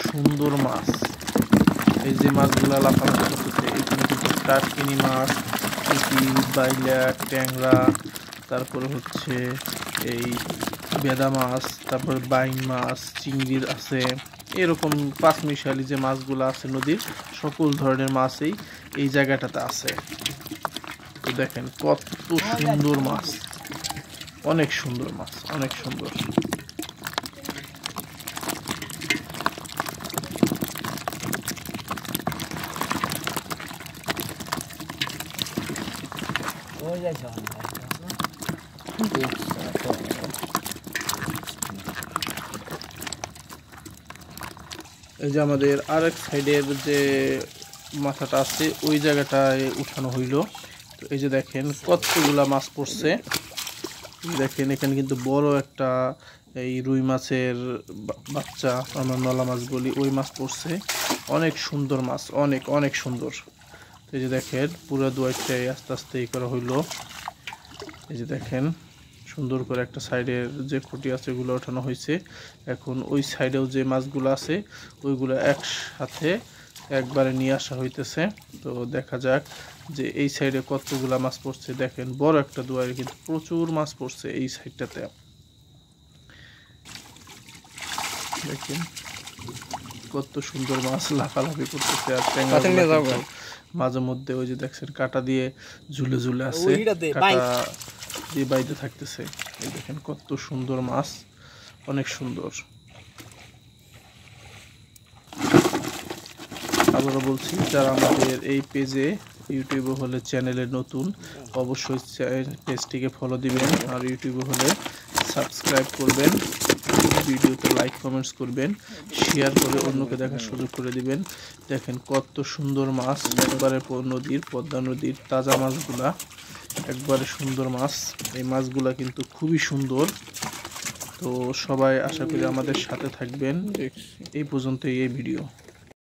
সুন্দর মাছ। এই যে মাছগুলা লাফালাফি করতেছে, এখানে কিন্তু টাটকিনি মাছ, পুঁটি, বাইলা, ট্যাংরা, তারপরে হচ্ছে এই বেদা মাছ, তারপরে বাইন মাছ, চিংড়ি আছে, এরকম পাঁচমিশালি যে মাছগুলো আছে নদীর সকল ধরনের মাছই এই জায়গাটাতে আছে। তো দেখেন কত সুন্দর মাছ, অনেক সুন্দর মাছ, অনেক সুন্দর। এই যে আমাদের আরেক সাইডের যে মাথাটা আছে ওই জায়গাটায় উঠানো হইল। তো এই যে দেখেন কতগুলা মাছ পড়ছে। দেখেন এখানে কিন্তু বড় একটা এই রুই মাছের বাচ্চা, আমরা নলা মাছ বলি, ওই মাছ পড়ছে। অনেক সুন্দর মাছ, অনেক অনেক সুন্দর। এই যে দেখেন পুরো দুয়ারটাই আস্তে আস্তে করা হইলো। এই যে দেখেন সুন্দর করে একটা সাইডের যে খুঁটি আছে ওগুলো ওঠানো হয়েছে। এখন ওই সাইডেও যে মাছগুলো আছে ওইগুলো একসাথে একবারে নিয়ে আসা হইতেছে। তো দেখা যাক যে এই সাইডে কতগুলা মাছ পড়ছে। দেখেন বড় একটা দুয়ারে কিন্তু প্রচুর মাছ পড়ছে এই সাইডটাতে। দেখেন কত সুন্দর মাছ লাফালাফি করতেছে। আর ট্যাংরা মাঝে মধ্যে ওই যে দেখছেন কাঁটা দিয়ে ঝুলে ঝুলে আছে, কাঁটা দিয়ে বাইতে থাকতেছে। এই দেখেন কত সুন্দর মাছ, অনেক সুন্দর। আবারও বলছি, যারা আমাদের এই পেজে ইউটিউবে হলে চ্যানেলে নতুন, অবশ্যই পেজটিকে ফলো দিবেন, আর ইউটিউবে হলে সাবস্ক্রাইব করবেন, ভিডিওতে লাইক কমেন্টস করবেন, শেয়ার করে অন্যকে দেখার সুযোগ করে দিবেন। দেখেন কত সুন্দর মাছ, একবারে নদীর, পদ্মা নদীর তাজা মাছগুলা, একবারে সুন্দর মাছ। এই মাছগুলা কিন্তু খুবই সুন্দর। তো সবাই আশা করি আমাদের সাথে থাকবেন। এই পর্যন্তই এই ভিডিও।